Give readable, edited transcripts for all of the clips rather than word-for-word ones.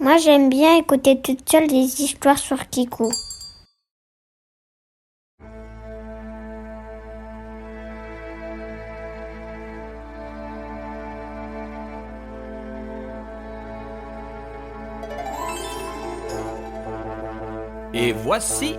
Moi, j'aime bien écouter toute seule des histoires sur Kikou. Et voici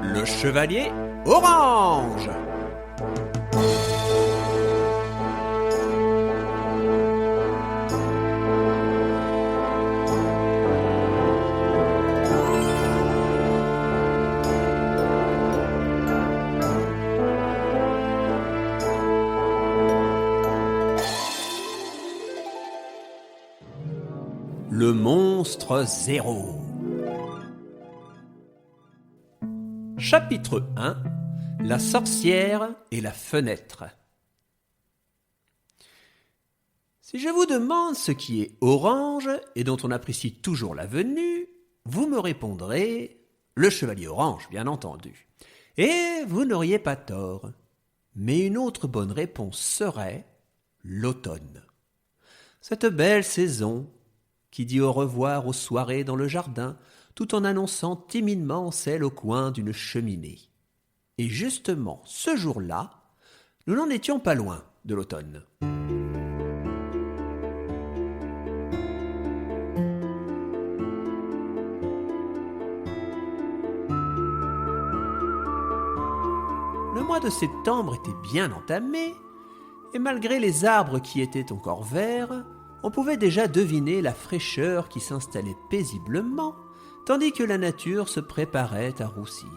le chevalier orange. Le monstre zéro. Chapitre 1. La sorcière et la fenêtre. Si je vous demande ce qui est orange et dont on apprécie toujours la venue, vous me répondrez le chevalier orange, bien entendu. Et vous n'auriez pas tort. Mais une autre bonne réponse serait l'automne. Cette belle saison qui dit au revoir aux soirées dans le jardin, tout en annonçant timidement celle au coin d'une cheminée. Et justement, ce jour-là, nous n'en étions pas loin de l'automne. Le mois de septembre était bien entamé, et malgré les arbres qui étaient encore verts, on pouvait déjà deviner la fraîcheur qui s'installait paisiblement, tandis que la nature se préparait à roussir.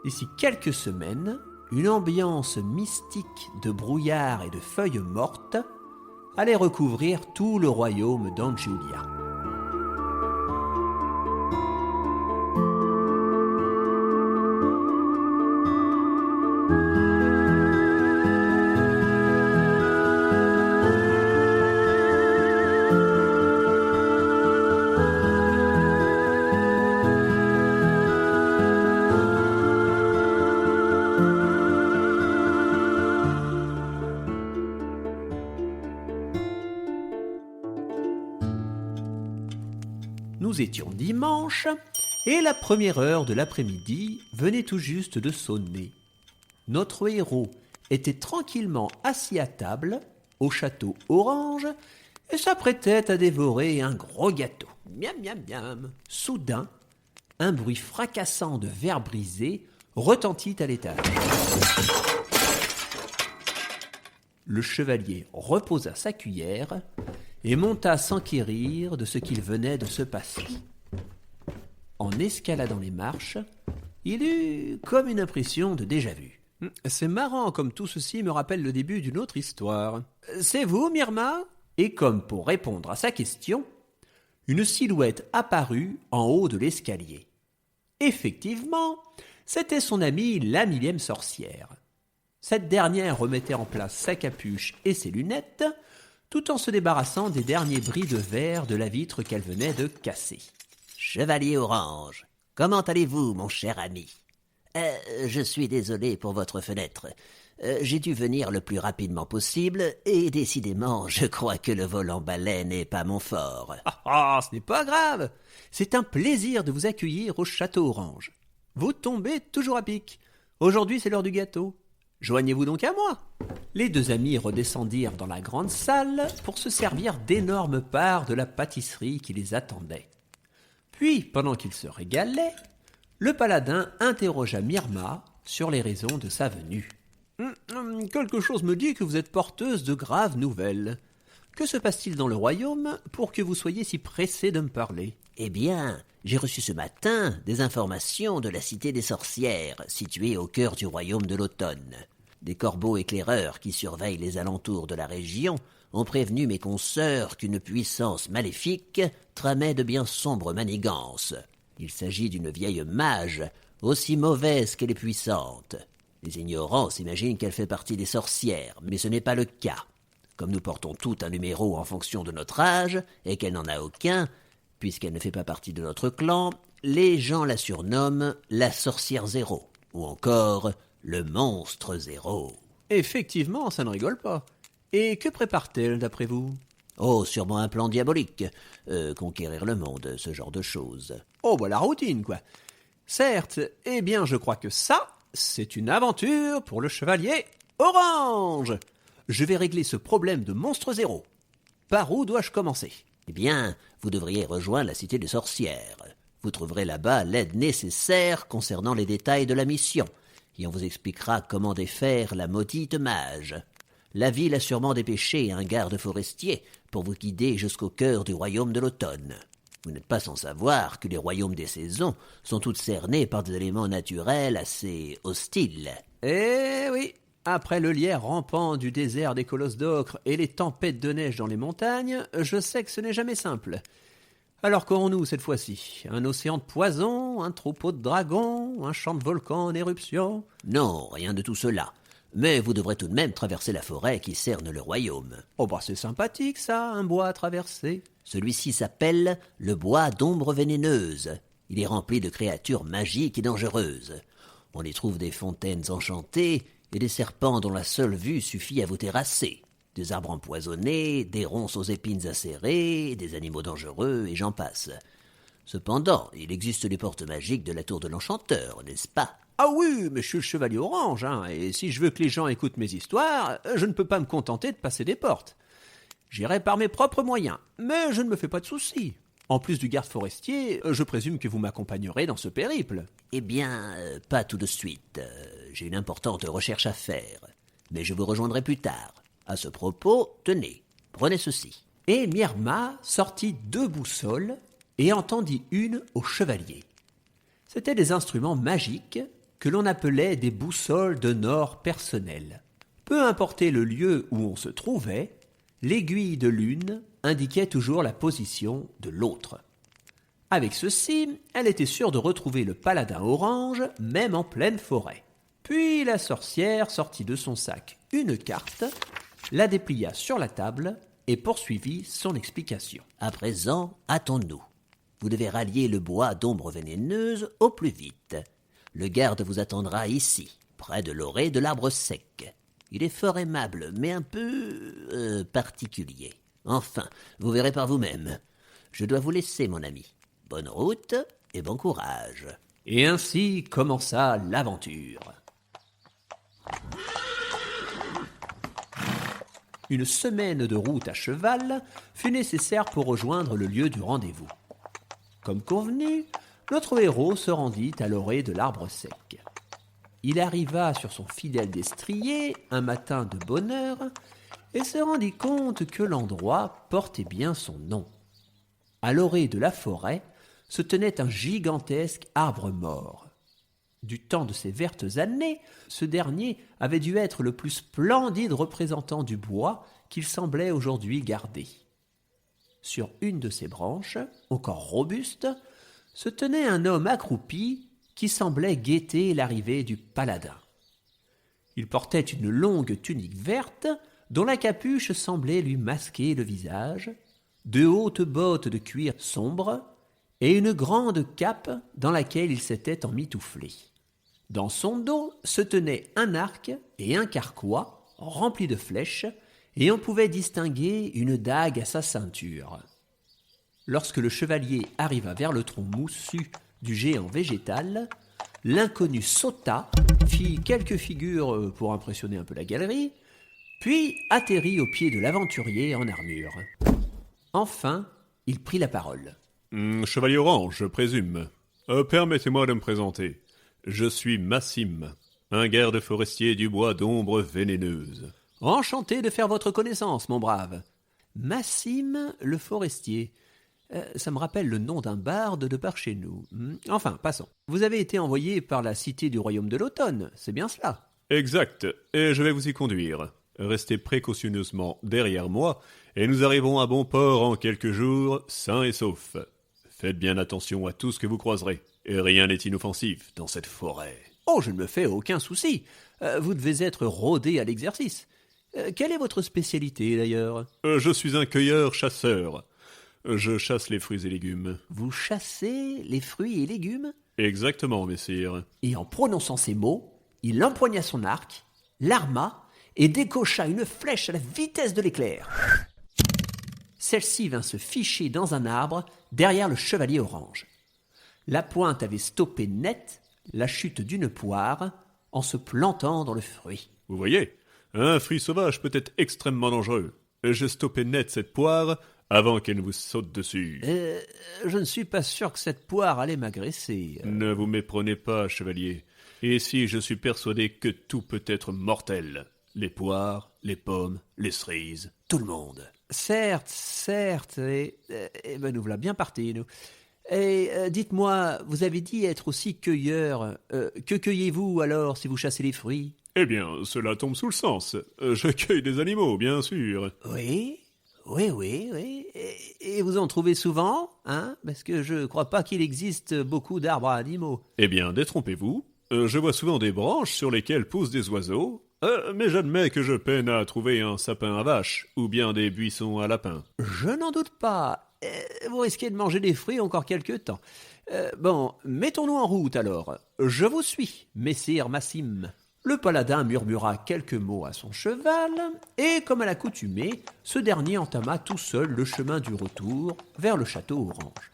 D'ici quelques semaines, une ambiance mystique de brouillard et de feuilles mortes allait recouvrir tout le royaume d'Anjulia. Nous étions dimanche, et la première heure de l'après-midi venait tout juste de sonner. Notre héros était tranquillement assis à table, au château orange, et s'apprêtait à dévorer un gros gâteau. Miam, miam, miam. Soudain, un bruit fracassant de verre brisé retentit à l'étage. Le chevalier reposa sa cuillère et monta s'enquérir de ce qu'il venait de se passer. En escaladant les marches, il eut comme une impression de déjà-vu. C'est marrant comme tout ceci me rappelle le début d'une autre histoire. C'est vous, Myrma ? Et comme pour répondre à sa question, une silhouette apparut en haut de l'escalier. Effectivement, c'était son amie la 1000e sorcière. Cette dernière remettait en place sa capuche et ses lunettes, tout en se débarrassant des derniers bris de verre de la vitre qu'elle venait de casser. « Chevalier orange, comment allez-vous, mon cher ami ? Je suis désolé pour votre fenêtre. J'ai dû venir le plus rapidement possible, et décidément, je crois que le vol en balai n'est pas mon fort. »« Ce n'est pas grave. C'est un plaisir de vous accueillir au château orange. Vous tombez toujours à pic. Aujourd'hui, c'est l'heure du gâteau. Joignez-vous donc à moi. » Les deux amis redescendirent dans la grande salle pour se servir d'énormes parts de la pâtisserie qui les attendait. Puis, pendant qu'ils se régalaient, le paladin interrogea Myrma sur les raisons de sa venue. Quelque chose me dit que vous êtes porteuse de graves nouvelles. Que se passe-t-il dans le royaume pour que vous soyez si pressée de me parler ? Eh bien, j'ai reçu ce matin des informations de la cité des sorcières, située au cœur du royaume de l'automne. Des corbeaux éclaireurs qui surveillent les alentours de la région ont prévenu mes consoeurs qu'une puissance maléfique tramait de bien sombres manigances. Il s'agit d'une vieille mage, aussi mauvaise qu'elle est puissante. Les ignorants s'imaginent qu'elle fait partie des sorcières, mais ce n'est pas le cas. Comme nous portons tout un numéro en fonction de notre âge, et qu'elle n'en a aucun, puisqu'elle ne fait pas partie de notre clan, les gens la surnomment la sorcière zéro, ou encore le monstre zéro. Effectivement, ça ne rigole pas. Et que prépare-t-elle, d'après vous ? Oh, sûrement un plan diabolique. Conquérir le monde, ce genre de choses. Oh, bah la routine, quoi. Certes, eh bien je crois que ça, c'est une aventure pour le chevalier orange. Je vais régler ce problème de monstre zéro. Par où dois-je commencer? Eh bien, vous devriez rejoindre la cité des sorcières. Vous trouverez là-bas l'aide nécessaire concernant les détails de la mission, et on vous expliquera comment défaire la maudite mage. La ville a sûrement dépêché un garde forestier pour vous guider jusqu'au cœur du royaume de l'automne. Vous n'êtes pas sans savoir que les royaumes des saisons sont toutes cernées par des éléments naturels assez hostiles. Eh oui, après le lierre rampant du désert des colosses d'ocre et les tempêtes de neige dans les montagnes, je sais que ce n'est jamais simple. Alors qu'aurons-nous cette fois-ci? Un océan de poison, un troupeau de dragons, un champ de volcans en éruption? Non, rien de tout cela. Mais vous devrez tout de même traverser la forêt qui cerne le royaume. Oh bah c'est sympathique ça, un bois à traverser. Celui-ci s'appelle le bois d'ombre vénéneuse. Il est rempli de créatures magiques et dangereuses. On y trouve des fontaines enchantées et des serpents dont la seule vue suffit à vous terrasser. Des arbres empoisonnés, des ronces aux épines acérées, des animaux dangereux, et j'en passe. Cependant, il existe les portes magiques de la tour de l'enchanteur, n'est-ce pas? Ah oui, mais je suis le chevalier orange, hein, et si je veux que les gens écoutent mes histoires, je ne peux pas me contenter de passer des portes. J'irai par mes propres moyens, mais je ne me fais pas de soucis. En plus du garde forestier, je présume que vous m'accompagnerez dans ce périple. Eh bien, pas tout de suite. J'ai une importante recherche à faire. Mais je vous rejoindrai plus tard. À ce propos, tenez, prenez ceci. Et Myrma sortit 2 boussoles et entendit une au chevalier. C'étaient des instruments magiques que l'on appelait des boussoles de nord personnelles. Peu importé le lieu où on se trouvait, l'aiguille de l'une indiquait toujours la position de l'autre. Avec ceci, elle était sûre de retrouver le paladin orange, même en pleine forêt. Puis la sorcière sortit de son sac une carte, la déplia sur la table et poursuivit son explication. À présent, hâtons-nous. Vous devez rallier le bois d'ombre vénéneuse au plus vite. Le garde vous attendra ici, près de l'orée de l'arbre sec. Il est fort aimable, mais un peu particulier. Enfin, vous verrez par vous-même. Je dois vous laisser, mon ami. Bonne route et bon courage. Et ainsi commença l'aventure. Une semaine de route à cheval fut nécessaire pour rejoindre le lieu du rendez-vous. Comme convenu, notre héros se rendit à l'orée de l'arbre sec. Il arriva sur son fidèle destrier un matin de bonne heure et se rendit compte que l'endroit portait bien son nom. À l'orée de la forêt se tenait un gigantesque arbre mort. Du temps de ses vertes années, ce dernier avait dû être le plus splendide représentant du bois qu'il semblait aujourd'hui garder. Sur une de ses branches, encore robuste, se tenait un homme accroupi qui semblait guetter l'arrivée du paladin. Il portait une longue tunique verte dont la capuche semblait lui masquer le visage, de hautes bottes de cuir sombre et une grande cape dans laquelle il s'était emmitouflé. Dans son dos se tenaient un arc et un carquois remplis de flèches, et on pouvait distinguer une dague à sa ceinture. Lorsque le chevalier arriva vers le tronc moussu du géant végétal, l'inconnu sauta, fit quelques figures pour impressionner un peu la galerie, puis atterrit au pied de l'aventurier en armure. Enfin, il prit la parole. Chevalier Orange, je présume. Permettez-moi de me présenter. Je suis Massim, un garde forestier du bois d'ombre vénéneuse. Enchanté de faire votre connaissance, mon brave. Massim le forestier. Ça me rappelle le nom d'un barde de par chez nous. Enfin, passons. Vous avez été envoyé par la cité du royaume de l'automne, c'est bien cela? Exact, et je vais vous y conduire. Restez précautionneusement derrière moi, et nous arriverons à bon port en quelques jours, sains et saufs. Faites bien attention à tout ce que vous croiserez, et rien n'est inoffensif dans cette forêt. Oh, je ne me fais aucun souci. Vous devez être rodé à l'exercice. Quelle est votre spécialité, d'ailleurs? Je suis un cueilleur-chasseur. Je chasse les fruits et légumes. Vous chassez les fruits et légumes? Exactement, messire. Et en prononçant ces mots, il empoigna son arc, l'arma et décocha une flèche à la vitesse de l'éclair. celle-ci vint se ficher dans un arbre derrière le chevalier orange. La pointe avait stoppé net la chute d'une poire en se plantant dans le fruit. Vous voyez, un fruit sauvage peut être extrêmement dangereux. J'ai stoppé net cette poire avant qu'elle ne vous saute dessus. Je ne suis pas sûr que cette poire allait m'agresser. Ne vous méprenez pas, chevalier. Ici, je suis persuadé que tout peut être mortel. Les poires, les pommes, les cerises, tout le monde. Certes, et ben nous voilà bien partis, nous. Et dites-moi, vous avez dit être aussi cueilleur. Que cueillez-vous alors si vous chassez les fruits? Eh bien, cela tombe sous le sens. Je cueille des animaux, bien sûr. Oui. Et vous en trouvez souvent, hein? Parce que je crois pas qu'il existe beaucoup d'arbres à animaux. Eh bien, détrompez-vous. Je vois souvent des branches sur lesquelles poussent des oiseaux, mais j'admets que je peine à trouver un sapin à vache ou bien des buissons à lapins. Je n'en doute pas. Vous risquez de manger des fruits encore quelque temps. Bon, mettons-nous en route alors. Je vous suis, messire Massim. Le paladin murmura quelques mots à son cheval, et comme à l'accoutumée, ce dernier entama tout seul le chemin du retour vers le château orange.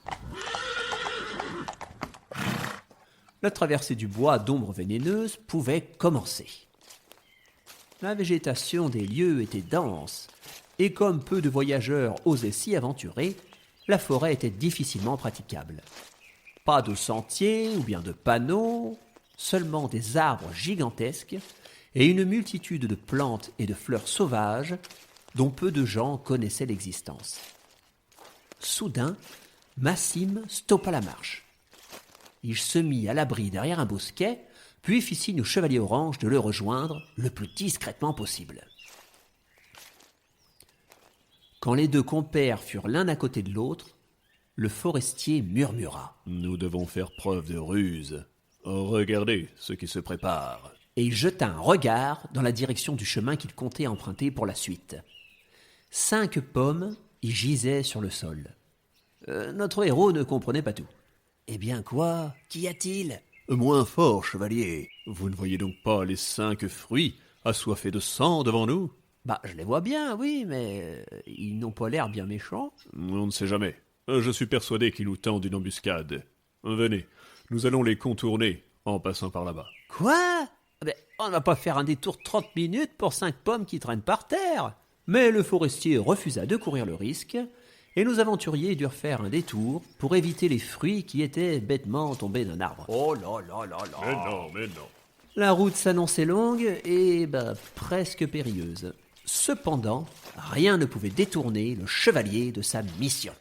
La traversée du bois d'ombres vénéneuses pouvait commencer. La végétation des lieux était dense, et comme peu de voyageurs osaient s'y aventurer, la forêt était difficilement praticable. Pas de sentiers ou bien de panneaux, seulement des arbres gigantesques et une multitude de plantes et de fleurs sauvages dont peu de gens connaissaient l'existence. Soudain, Massim stoppa la marche. Il se mit à l'abri derrière un bosquet, puis fit signe au chevalier orange de le rejoindre le plus discrètement possible. Quand les deux compères furent l'un à côté de l'autre, le forestier murmura. « Nous devons faire preuve de ruse. Regardez ce qui se prépare. » Et il jeta un regard dans la direction du chemin qu'il comptait emprunter pour la suite. 5 pommes y gisaient sur le sol. Notre héros ne comprenait pas tout. « Eh bien quoi? Qu'y a-t-il » Moins fort, chevalier. Vous ne voyez donc pas les 5 fruits assoiffés de sang devant nous? Bah, je les vois bien, oui, mais ils n'ont pas l'air bien méchants. On ne sait jamais. Je suis persuadé qu'ils nous tendent une embuscade. Venez, nous allons les contourner en passant par là-bas. Quoi? On ne va pas faire un détour de 30 minutes pour 5 pommes qui traînent par terre. Mais le forestier refusa de courir le risque, et nos aventuriers durent faire un détour pour éviter les fruits qui étaient bêtement tombés d'un arbre. Oh là là là là. Mais non. La route s'annonçait longue et presque périlleuse. Cependant, rien ne pouvait détourner le chevalier de sa mission.